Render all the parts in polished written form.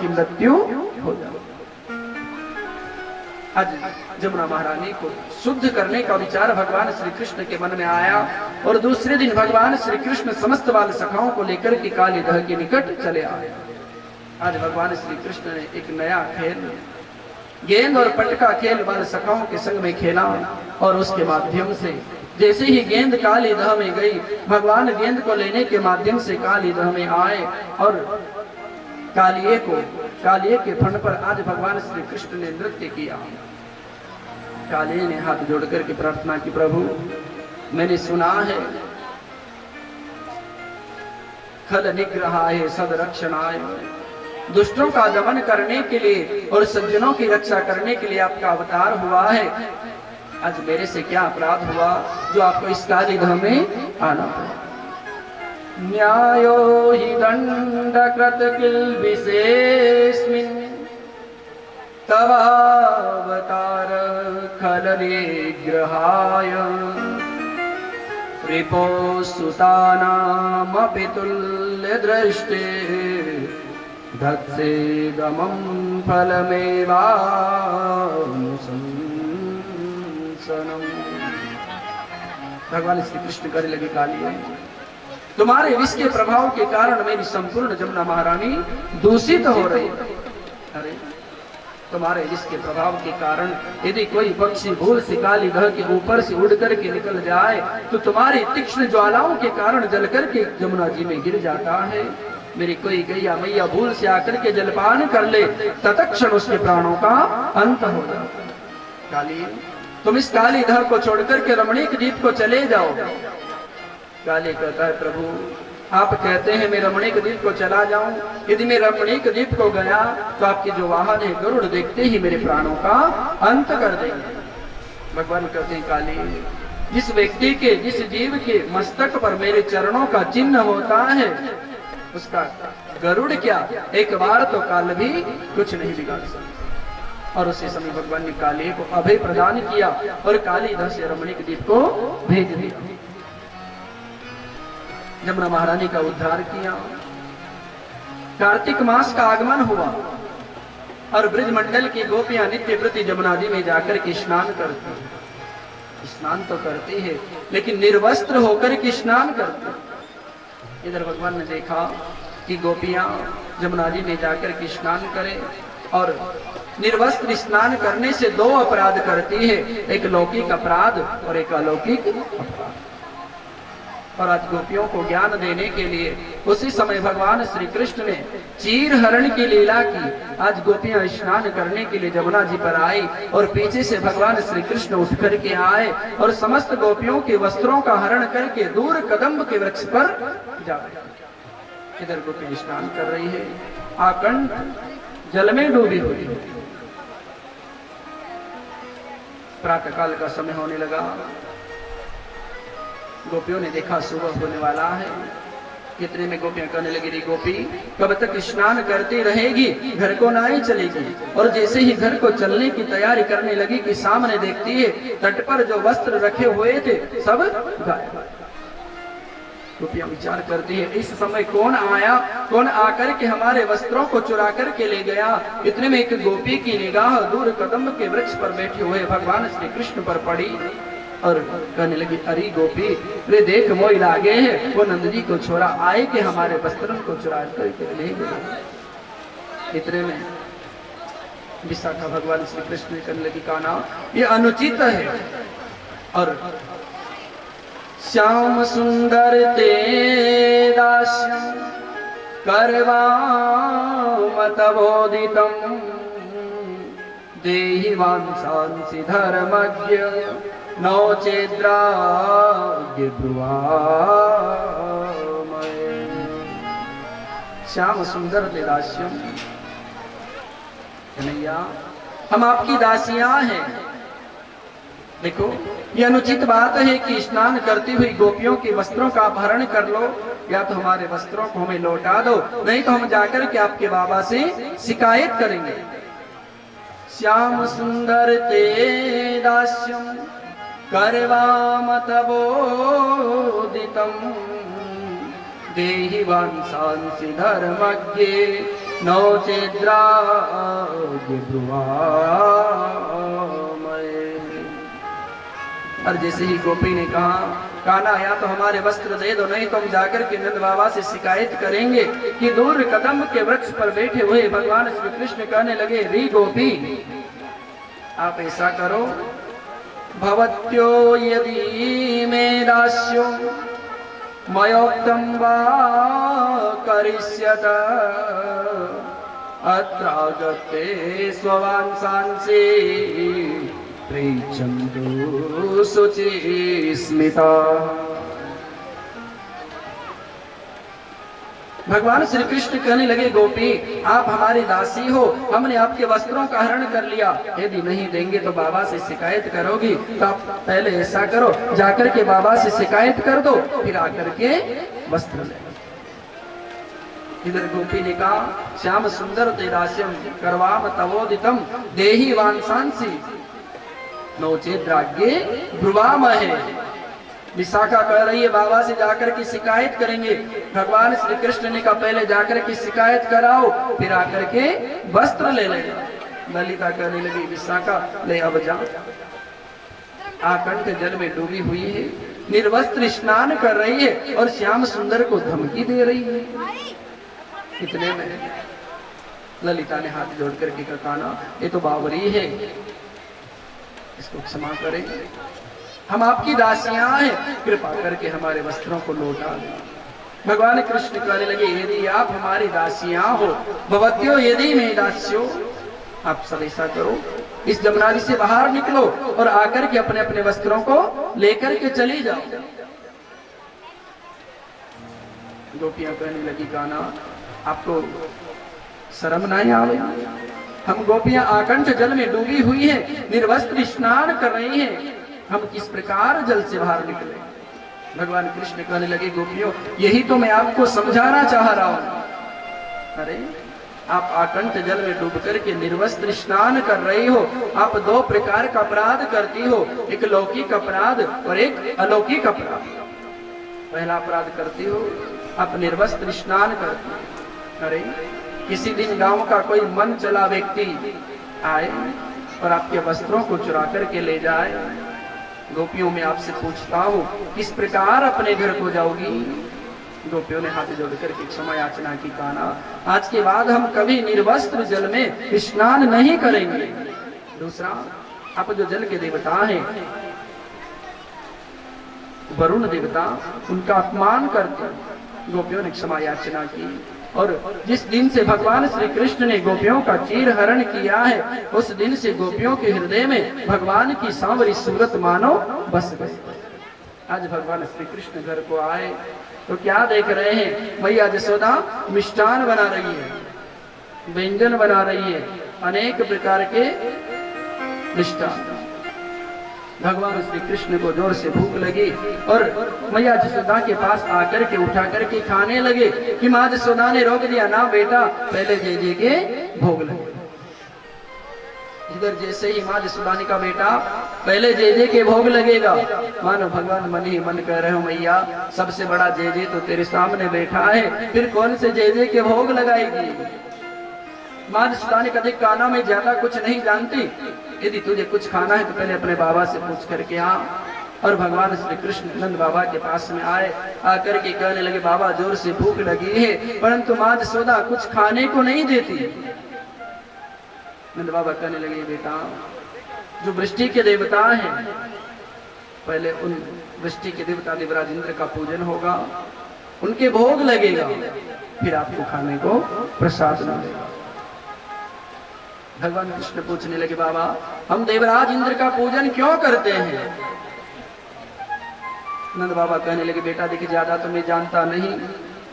की मृत्यु हो जाए। आज जमुना महारानी को शुद्ध करने का विचार भगवान श्री कृष्ण के मन में आया और दूसरे दिन भगवान श्री कृष्ण समस्त बाल सखाओं को लेकर के कालीदह के निकट चले आए। आज भगवान श्री कृष्ण ने एक नया खेल, गेंद और पटका खेल बाल सखाओं के संग में खेला और उसके माध्यम से जैसे ही गेंद कालीदह में गई, भगवान गेंद को लेने के माध्यम से कालीदह में आए और कालिए के फण पर आज भगवान श्री कृष्ण ने नृत्य किया। कालिए ने हाथ जोड़कर के प्रार्थना की, प्रभु मैंने सुना है खल निग्रहाय सदरक्षणाय, दुष्टों का दमन करने के लिए और सज्जनों की रक्षा करने के लिए आपका अवतार हुआ है। आज मेरे से क्या अपराध हुआ जो आपको इस कालीदह में आना पड़ा। न्यायो हि दंडकृत किल्बिषेऽस्मिन् तवावतार खलनिग्रहाय रिपोः सुतानामपि तुल्यदृष्टे धत्सेदमं फलमेवानुशंसनम्। भगवान श्री कृष्ण करने लगे, कालिए तुम्हारे विष के प्रभाव के कारण मेरी संपूर्ण जमुना महारानी दूषित हो रही। अरे तुम्हारे विष के प्रभाव के कारण यदि कोई पक्षी भूल से कालीदह के ऊपर से उड़ करके निकल जाए तो तुम्हारी तीक्ष्ण ज्वालाओं के कारण जल करके जमुना जी में गिर जाता है। मेरी कोई गैया मैया भूल से आकर के जलपान कर ले, तत्क्षण उसके प्राणों का अंत हो जाता है। काली तुम इस कालीदह को छोड़कर के रमणीक द्वीप को चले जाओ। काली कहता है, प्रभु आप कहते हैं मैं रमणीक द्वीप को चला जाऊं, यदि मैं रमणीक द्वीप को गया तो आपके जो वाहन है गरुड़ देखते ही मेरे प्राणों का अंत कर देंगे। भगवान कहते हैं, काली जिस व्यक्ति के, जिस जीव के मस्तक पर मेरे चरणों का चिन्ह होता है उसका गरुड़ क्या एक बार तो काल भी कुछ नहीं बिगाड़ सकता। और उसी समय भगवान ने काली को अभय प्रदान किया और कालीदह से रमणीक द्वीप को भेज दिया। जमुना महारानी का उद्धार किया। कार्तिक मास का आगमन हुआ और ब्रजमंडल की गोपियां नित्य प्रति जमुना जी में जाकर के स्नान करती। स्नान तो करती है लेकिन निर्वस्त्र होकर के स्नान करती। इधर भगवान ने देखा कि गोपियां जमुना जी में जाकर के स्नान करें और निर्वस्त्र स्नान करने से दो अपराध करती है, एक लौकिक अपराध और एक अलौकिक अपराध। और आज गोपियों को ज्ञान देने के लिए उसी समय भगवान श्री कृष्ण ने चीर हरण की लीला की। आज गोपियां स्नान करने के लिए जमुना जी पर आई और पीछे से भगवान श्री कृष्ण उठ करके आए और समस्त गोपियों के वस्त्रों का हरण करके दूर कदम्ब के वृक्ष पर जा बैठे। इधर गोपी स्नान कर रही है, आकंठ जल में डूबी हुई। प्रातः काल का समय होने लगा। गोपियों ने देखा सुबह होने वाला है। कितने में गोपियां कहने लगी, रे गोपी कब तक स्नान करती रहेगी, घर को ना ही चलेगी। और जैसे ही घर को चलने की तैयारी करने लगी कि सामने देखती है तट पर जो वस्त्र रखे हुए थे सब गायब। गोपियां विचार करती है इस समय कौन आया, कौन आकर के हमारे वस्त्रों को चुरा करके ले गया। इतने में एक गोपी की निगाह दूर कदम्ब के वृक्ष पर बैठे हुए भगवान श्री कृष्ण पर पड़ी और कहने लगी, अरे गोपी रे देख मोई लागे है, वो नंद जी को छोरा आए कि हमारे वस्त्रों को चुरा करके ले गए। इतने में विशाखा भगवान श्री कृष्ण ने कहने लगी, कान्हा ये अनुचित है। और श्याम सुंदर ते दास्यं करवामतबोधितं देहि वांसांसि धर्मज्ञ नो चेद्राग्य ब्रुवामय। श्याम सुंदर ते दास्यम, कन्हैया हम आपकी दासियां हैं। देखो ये अनुचित बात है कि स्नान करती हुई गोपियों के वस्त्रों का अपहरण कर लो, या तो हमारे वस्त्रों को हमें लौटा दो, नहीं तो हम जाकर के आपके बाबा से शिकायत करेंगे। श्याम सुंदर ते दास्यम करवामतबोधितं देहि वांसांसि धर्मज्ञे नो चेद्राग्य और जैसे ही गोपी ने कहा कान्हा या तो हमारे वस्त्र दे दो, नहीं तो हम जाकर के नंद बाबा से शिकायत करेंगे कि दूर कदम के वृक्ष पर बैठे हुए भगवान श्री कृष्ण कहने लगे, री गोपी आप ऐसा करो, भवत्यो यदि मे दास्यो मयोक्तं वा करिष्यत अत्रागते स्ववांसांसि पृच्छन्तु शुचिस्मिता। भगवान श्री कृष्ण कहने लगे, गोपी आप हमारी दासी हो, हमने आपके वस्त्रों का हरण कर लिया, यदि नहीं देंगे तो बाबा से शिकायत करोगी, तो आप पहले ऐसा करो जाकर के बाबा से शिकायत कर दो, फिर आकर के वस्त्र ले। इधर गोपी ने कहा, श्याम सुंदर ते दास्यम करवाम तवोदितम देहि वांसांसि नो चेद्राग्ये ब्रुवामहे। विशाखा कह रही है बाबा से जाकर के शिकायत करेंगे। भगवान श्री कृष्ण ने कहा पहले जाकर के शिकायत कराओ, फिर आकर के वस्त्र ले लेगा। ललिता कहने लगी, विशाखा ले अब जा, आकंठ जल में डूबी हुई है, निर्वस्त्र स्नान कर रही है और श्याम सुंदर को धमकी दे रही है। इतने में ललिता ने हाथ जोड़ करके कहा, कान्हा ये तो बावरी है, इसको क्षमा करें, हम आपकी दासियां हैं, कृपा करके हमारे वस्त्रों को लौटा दें। भगवान कृष्ण कहने लगे, यदि आप हमारी दासियां हो, भवत्यो यदि मैं दास्यो, आप सब ऐसा करो, इस जमुनारी से बाहर निकलो और आकर के अपने अपने वस्त्रों को लेकर के चली जाओ। गोपियां कहने लगी, कान्हा आपको शर्म नहीं आवे, हम गोपियां आकंठ जल में डूबी हुई हैं, निर्वस्त्र स्नान कर रही हैं, हम किस प्रकार जल से बाहर निकले। भगवान कृष्ण कहने लगे, गोपियों यही तो मैं आपको समझाना चाह रहा हूं। अरे आप आकंठ जल में डूब करके निर्वस्त्र स्नान कर रही हो, आप दो प्रकार का अपराध करती हो, एक लौकिक अपराध और एक अलौकिक अपराध। पहला अपराध करती हो, आप निर्वस्त्र स्नान करती हो। अरे किसी दिन गांव का कोई मन चला व्यक्ति आए और आपके वस्त्रों को चुरा करके ले जाए, गोपियों में आपसे पूछता हूँ किस प्रकार अपने घर को जाओगी। गोपियों ने हाथ जोड़ करके क्षमा याचना की, कान्हा आज के बाद हम कभी निर्वस्त्र जल में स्नान नहीं करेंगे। दूसरा, आप जो जल के देवता हैं वरुण देवता, उनका अपमान करते। गोपियों ने क्षमा याचना की और जिस दिन से भगवान श्री कृष्ण ने गोपियों का चीर हरण किया है, उस दिन से गोपियों के हृदय में भगवान की सांवरी सूरत मानो बस गई। आज भगवान श्री कृष्ण घर को आए तो क्या देख रहे हैं, मैया यशोदा मिष्ठान बना रही है, व्यंजन बना रही है, अनेक प्रकार के मिष्ठान। भगवान श्री कृष्ण को जोर से भूख लगी और मैया यशोदा के पास आकर के उठा करके खाने लगे कि माँ यशोदा ने रोक दिया, ना बेटा पहले जय जय के भोग लगे। इधर जैसे ही माँ यशोदा ने कहा, बेटा पहले जय जय के भोग लगेगा, मानो भगवान मन ही मन कह रहे हो, मैया सबसे बड़ा जय जय तो तेरे सामने बैठा है, फिर कौन से जय जय के भोग लगाएगी। माँ यशोदा ने कहा, कान्हा मैं ज्यादा कुछ नहीं जानती, यदि तुझे कुछ खाना है तो पहले अपने बाबा से पूछ करके आ। और भगवान श्री कृष्ण नंद बाबा के पास में आए, आकर के कहने लगे, बाबा जोर से भूख लगी है, परंतु माँ यशोदा कुछ खाने को नहीं देती। नंद बाबा कहने लगे, बेटा जो वृष्टि के देवता हैं, पहले उन वृष्टि के देवता देवराज इंद्र का पूजन होगा, उनके भोग लगेगा, फिर आपको खाने को प्रसाद मिलेगा। भगवान कृष्ण पूछने लगे, बाबा हम देवराज इंद्र का पूजन क्यों करते हैं। नंद बाबा कहने लगे, बेटा देखिए ज्यादा तो मैं जानता नहीं,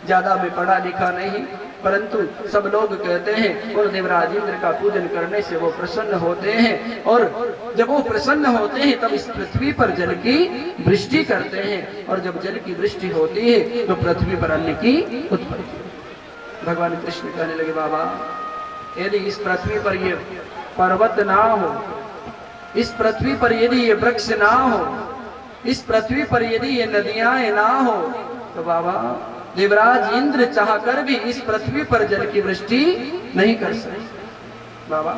ज्यादा मैं पढ़ा लिखा नहीं, परंतु सब लोग कहते हैं और देवराज इंद्र का पूजन करने से वो प्रसन्न होते हैं, और जब वो प्रसन्न होते हैं तब इस पृथ्वी पर जल की वृष्टि करते हैं, और जब जल की वृष्टि होती है तो पृथ्वी पर अन्न की उत्पत्ति। भगवान कृष्ण कहने लगे, बाबा यदि इस पृथ्वी पर ये पर्वत ना हो, इस पृथ्वी पर यदि ये वृक्ष ना हो, इस पृथ्वी पर यदि ये नदियां ना हो, तो बाबा देवराज इंद्र चाहकर भी इस पृथ्वी पर जल की वृष्टि नहीं कर सकते। बाबा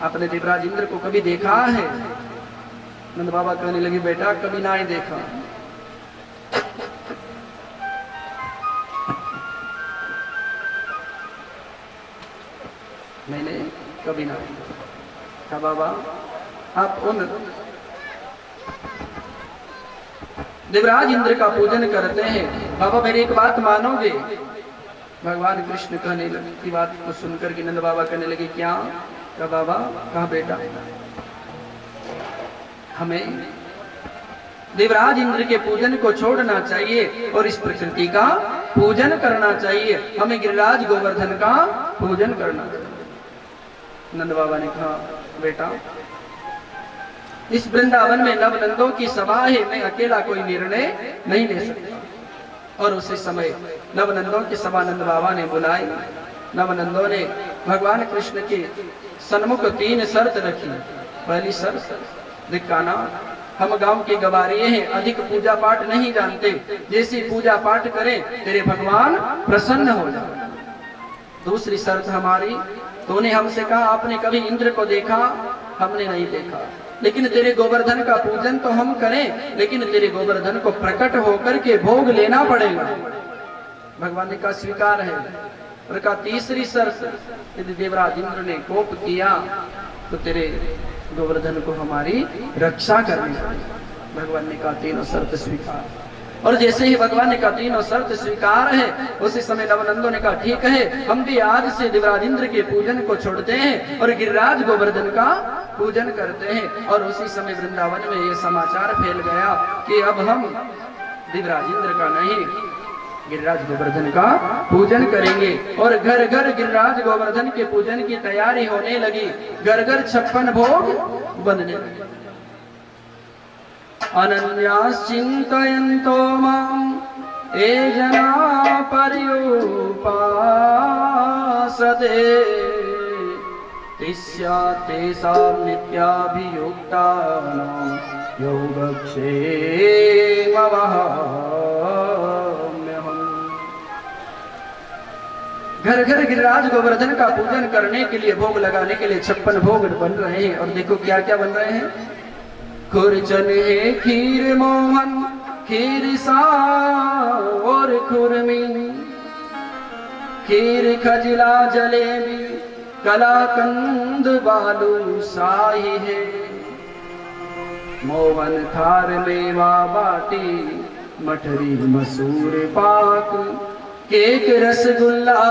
आपने देवराज इंद्र को कभी देखा है? नंद बाबा कहने लगे बेटा कभी ना ही देखा। मैंने कभी ना कहा बाबा आप उन देवराज इंद्र का पूजन करते हैं, बाबा मेरी एक बात मानोगे? भगवान कृष्ण कहने लगे की बात को सुनकर के नंद बाबा कहने लगे क्या? कहा बाबा कहा बेटा हमें देवराज इंद्र के पूजन को छोड़ना चाहिए और इस प्रकृति का पूजन करना चाहिए, हमें गिरिराज गोवर्धन का पूजन करना चाहिए। नंद बाबा ने कहा बेटा इस वृंदावन में नवनंदों की सभा है, मैं अकेला कोई निर्णय नहीं ले सकता। और उसी समय नवनंदों की सभा नंद बाबा ने बुलाई। नवनंदों ने भगवान कृष्ण के सन्मुख 3 शर्त रखी। पहली शर्त दिखाना हम गांव के गवारिये हैं, अधिक पूजा पाठ नहीं जानते, जैसी पूजा पाठ करें तेरे भगवान प्रसन्न हो जाए। दूसरी शर्त हमारी, तूने हमसे कहा आपने कभी इंद्र को देखा? हमने नहीं देखा, लेकिन तेरे गोवर्धन का पूजन तो हम करें, लेकिन तेरे गोवर्धन को प्रकट होकर के भोग लेना पड़ेगा। भगवान ने कहा स्वीकार है। और कहा तीसरी शर्त, यदि देवराज इंद्र ने कोप किया तो तेरे गोवर्धन को हमारी रक्षा करनी पड़ेगी। भगवान ने कहा तीनों शर्त स्वीकार। और जैसे ही भगवान ने कहा तीनों शर्त स्वीकार है, उसी समय नवनंदों ने कहा ठीक है हम भी आज से देवराज इंद्र के पूजन को छोड़ते हैं और गिरिराज गोवर्धन का पूजन करते हैं। और उसी समय वृंदावन में यह समाचार फैल गया कि अब हम देवराज इंद्र का नहीं गिरिराज गोवर्धन का पूजन करेंगे। और घर घर गिरिराज गोवर्धन के पूजन की तैयारी होने लगी, घर घर 56 भोग बनने लगे। अनन्यास चिन्तयन्तो मां ये जना पर्युपासते तेषां नित्याभियुक्तानां योगक्षेममहम्। घर घर गिरिराज गोवर्धन का पूजन करने के लिए, भोग लगाने के लिए 56 भोग बन रहे हैं। और देखो क्या क्या बन रहे हैं। खुरचन है खीर मोहन खीर सा और खुरमी, खीर खजला जलेबी कलाकंद बालू शाही है। मोहन थार मेवा बाटी मठरी मसूर पाक, केक रसगुल्ला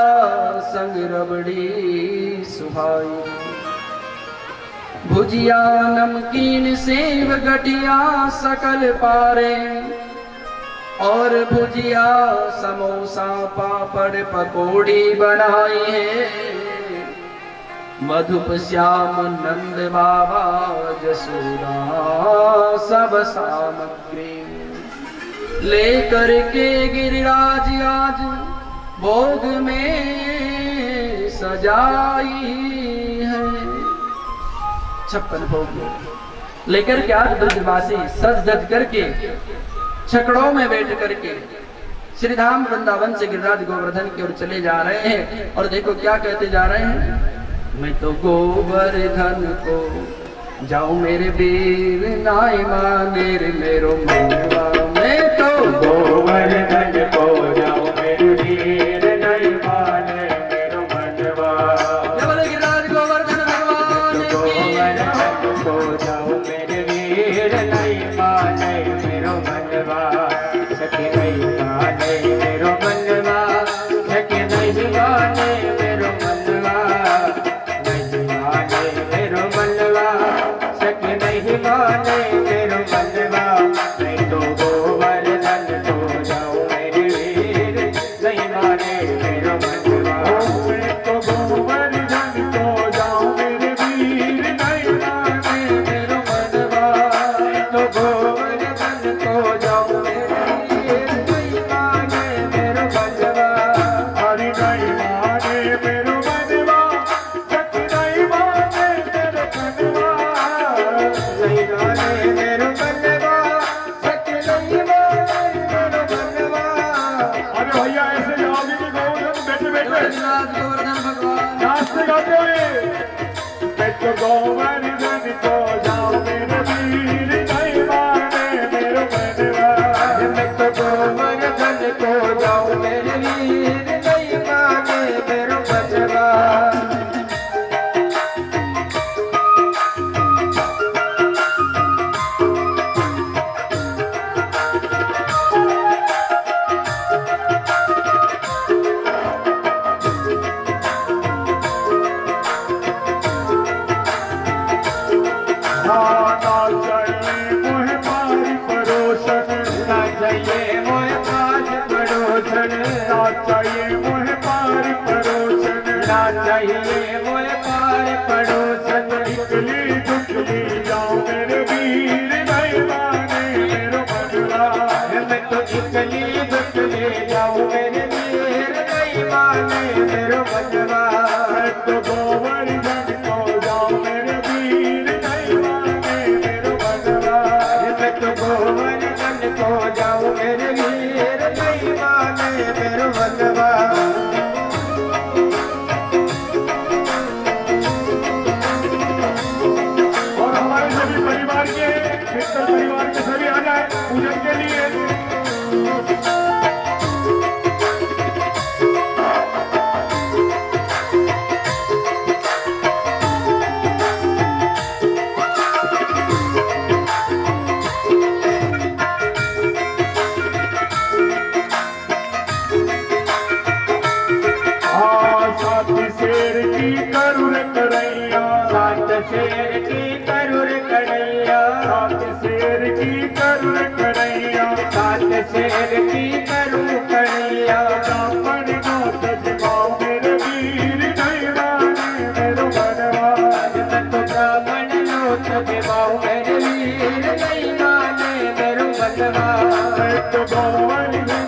संग रबड़ी सुहाई। भुजिया नमकीन सेव गठिया सकल पारे, और भुजिया समोसा पापड़ पकौड़ी बनाई है। मधुप श्याम नंद बाबा जसोदा सब सामग्री लेकर के गिरिराज आज भोग में सजाई है। 56 भोग लेकर के आज ब्रजवासी सज धज करके छकड़ों में बैठ करके श्रीधाम वृंदावन से गिरिराज गोवर्धन की ओर चले जा रहे हैं। और देखो क्या कहते जा रहे हैं। मैं तो गोवर्धन को जाऊं मेरे वीर नाय माने रे मेरो मनवा। मैं तो गोवर्धन को जाऊं मेरे वीर नाय माने मेरो मनवा। जब गिरिराज गोवर्धन भगवान को जाऊं मेरे वीर नाय माने मेरो मनवा। सखी नहीं माने मेरो मनवा, सखी नहीं माने मेरो मनवा, नहीं माने मेरो मनवा, सखी नहीं माने मेरो मनवा। मैं तो गोवर्धन को जाऊं मेरे वीर तो गोवर्धन को जाऊं मेरे वीर नहीं माने मेरो मनवा मैं तो गोवर्धन को जाऊं मेरे वीर नहीं माने मेरो बचवा चाहिए मोह पार परोसन ना चाहिए मोह पार परोसन ना चाहिए मोह पार पड़ोसन इकली दुखली जाओ मेरे वीर नहीं माने मेरो मनवा मैं तो इकली दुखली जाऊं मेरे वीर नहीं माने मेरो बचवा मैं तो गोवर्धन को जाओ मेरे वीर नहीं माने मेरो मनवा मैं तो गोवर्धन को जाऊं मेरे वीर नहीं माने मेरो बचवा और हमारे सभी परिवार के मित्र परिवार के सभी आ जाए पूजन के लिए शेर की करुण करैया सात शेर की करुण कन्हैया सात शेर की करुण करैया सात शेर की करुण कन्हैया जापन नाथ जगाओ मेरे वीर नहीं माने मेरो मनवा मैं तो ब्राह्मण लोक विवाह मेरे वीर नहीं माने मेरो बचवा मैं तो गोवर्धन